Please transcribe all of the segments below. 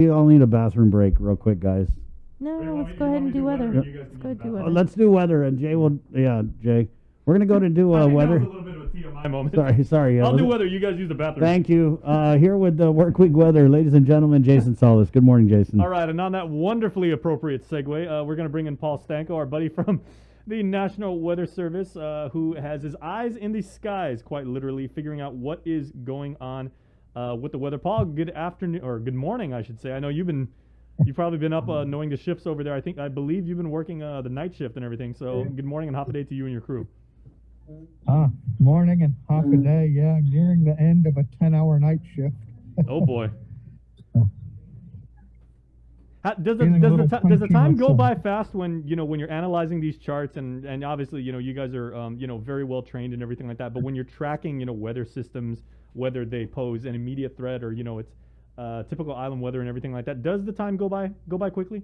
We all need a bathroom break real quick, guys. No, Wait, no, want let's me- go you ahead want and me to do weather, weather. or you guys Let's can go do do the weather. Let's do weather, and Jay will. Yeah, Jay. We're gonna go to do I think weather. That was a little bit of a TMI moment. Sorry. I'll do weather. You guys use the bathroom. Thank you. Here with the work week weather, ladies and gentlemen, Jason Solis. Good morning, Jason. All right, and on that wonderfully appropriate segue, we're going to bring in Paul Stanko, our buddy from the National Weather Service, who has his eyes in the skies, quite literally, figuring out what is going on with the weather. Paul, good afternoon, or good morning, I should say. I know you've probably been up knowing the shifts over there. I believe you've been working the night shift and everything. So good morning and half a day to you and your crew. Morning and half a day, yeah, nearing the end of a 10-hour night shift. Oh boy. Does Feeling a little the punchy time go myself. by fast when you're analyzing these charts and obviously you guys are very well trained and everything like that, but when you're tracking weather systems, whether they pose an immediate threat or it's typical island weather and everything like that, does the time go by quickly?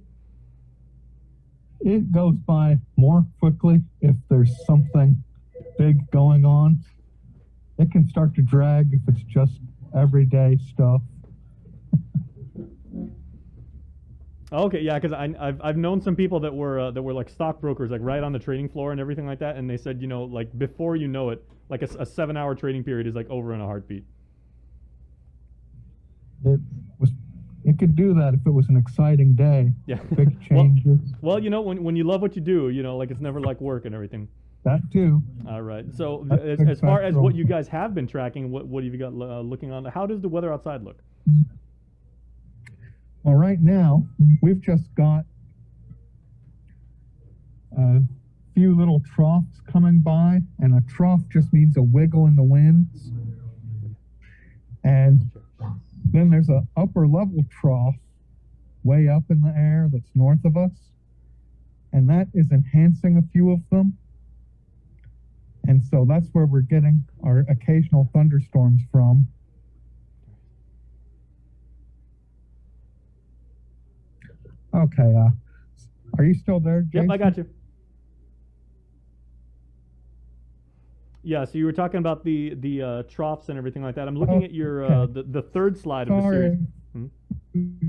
It goes by more quickly if there's something big going on. It can start to drag if it's just everyday stuff. Okay, yeah, because I've known some people that were like stockbrokers, like right on the trading floor and everything like that, and they said like before you know it, like a 7-hour trading period is like over in a heartbeat. It could do that if it was an exciting day. Yeah. Big changes. Well, when you love what you do, like it's never like work and everything. That too. All right. So That's as far as factual. what you guys have been tracking, what have you got looking on? How does the weather outside look? Well, right now, we've just got a few little troughs coming by, and a trough just means a wiggle in the winds. And then there's a upper level trough way up in the air that's north of us, and that is enhancing a few of them. And so that's where we're getting our occasional thunderstorms from. Okay, are you still there, Jason? Yep, I got you. Yeah, so you were talking about the troughs and everything like that. I'm looking at your Okay. the third slide of the Sorry. series.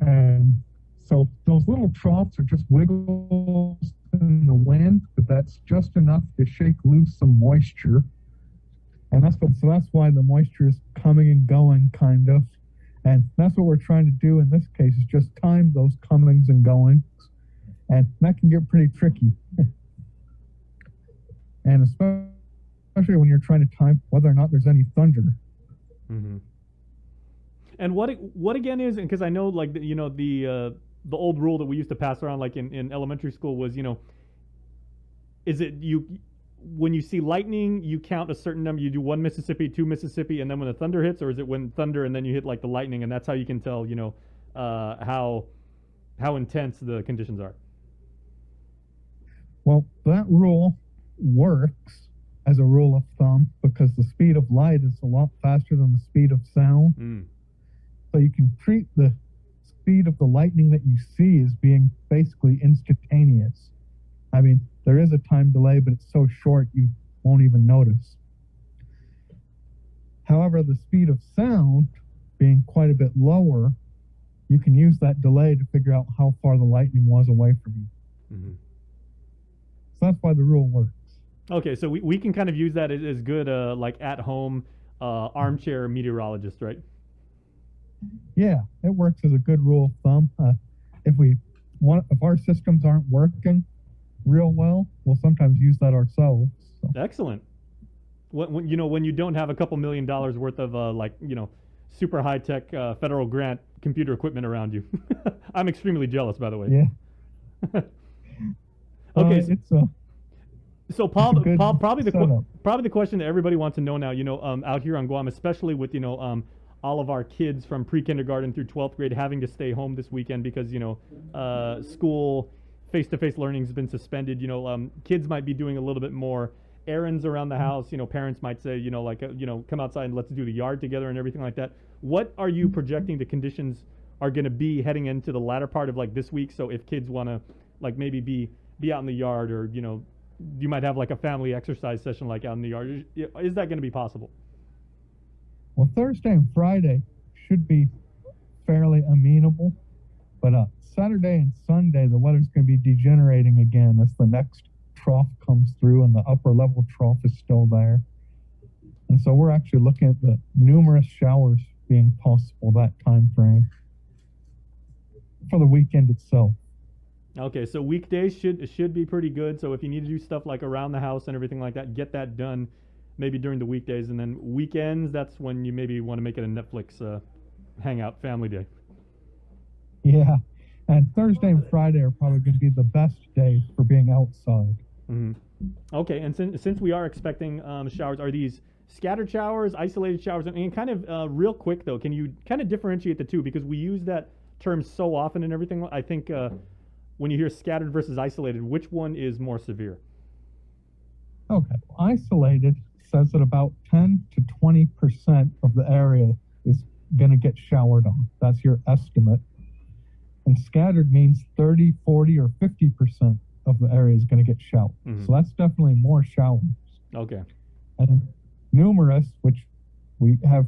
And so those little troughs are just wiggles in the wind, but that's just enough to shake loose some moisture. And that's why the moisture is coming and going, kind of. And that's what we're trying to do in this case, is just time those comings and goings. And that can get pretty tricky. And especially when you're trying to time whether or not there's any thunder. Mm-hmm. And what again is, because I know like the old rule that we used to pass around like in elementary school was is it when you see lightning you count a certain number, you do 1 Mississippi, 2 Mississippi, and then when the thunder hits, or is it when thunder and then you hit like the lightning, and that's how you can tell how intense the conditions are? Well, that rule works as a rule of thumb because the speed of light is a lot faster than the speed of sound. Mm. So you can treat the speed of the lightning that you see as being basically instantaneous. I mean, there is a time delay, but it's so short you won't even notice. However, the speed of sound being quite a bit lower, you can use that delay to figure out how far the lightning was away from you. Mm-hmm. So that's why the rule works. Okay, so we can kind of use that as good like at home armchair meteorologist, right? Yeah, it works as a good rule of thumb. If our systems aren't working real well, we'll sometimes use that ourselves. So. Excellent. When you don't have a couple $1 million worth of super high tech federal grant computer equipment around you. I'm extremely jealous, by the way. Yeah. Okay. So Paul, good probably setup. the question that everybody wants to know now, out here on Guam, especially with all of our kids from pre-kindergarten through 12th grade having to stay home this weekend because school face-to-face learning has been suspended. Kids might be doing a little bit more errands around the house. Parents might say, come outside and let's do the yard together and everything like that. What are you projecting the conditions are going to be heading into the latter part of like this week? So if kids want to like maybe be out in the yard, or you might have like a family exercise session like out in the yard. Is that going to be possible? Well, Thursday and Friday should be fairly amenable. But Saturday and Sunday, the weather's going to be degenerating again as the next trough comes through and the upper level trough is still there. And so we're actually looking at the numerous showers being possible that time frame for the weekend itself. Okay, so weekdays should be pretty good. So if you need to do stuff like around the house and everything like that, get that done maybe during the weekdays. And then weekends, that's when you maybe want to make it a Netflix hangout family day. Yeah. And Thursday and Friday are probably going to be the best days for being outside. Mm-hmm. Okay, and since we are expecting showers, are these scattered showers, isolated showers? And kind of real quick though, can you kind of differentiate the two, because we use that term so often and everything? I think when you hear scattered versus isolated, which one is more severe? Okay, isolated says that about 10 to 20% of the area is going to get showered on. That's your estimate. And scattered means 30, 40, or 50% of the area is going to get showered. Mm-hmm. So that's definitely more showers. Okay. And numerous, which we have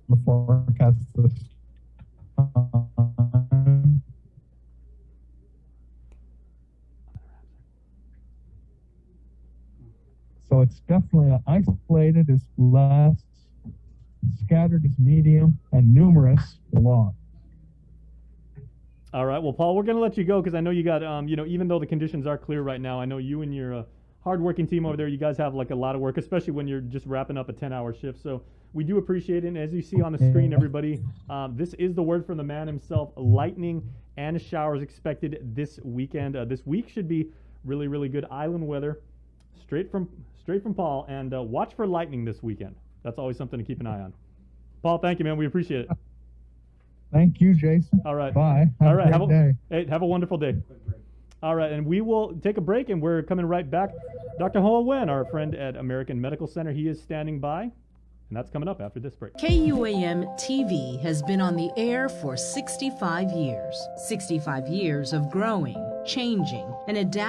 the forecast this time. So it's definitely isolated is less, scattered is medium, and numerous a lot. All right. Well, Paul, we're going to let you go because I know you got, even though the conditions are clear right now, I know you and your hardworking team over there, you guys have like a lot of work, especially when you're just wrapping up a 10-hour shift. So we do appreciate it. And as you see on the screen, everybody, this is the word from the man himself: lightning and showers expected this weekend. This week should be really, really good island weather, straight from Paul. And watch for lightning this weekend. That's always something to keep an eye on. Paul, thank you, man. We appreciate it. Thank you, Jason. All right. Bye. Have a great day. Hey, have a wonderful day. All right, and we will take a break, and we're coming right back. Dr. Hoa Nguyen, our friend at American Medical Center, he is standing by, and that's coming up after this break. KUAM TV has been on the air for 65 years. 65 years of growing, changing, and adapting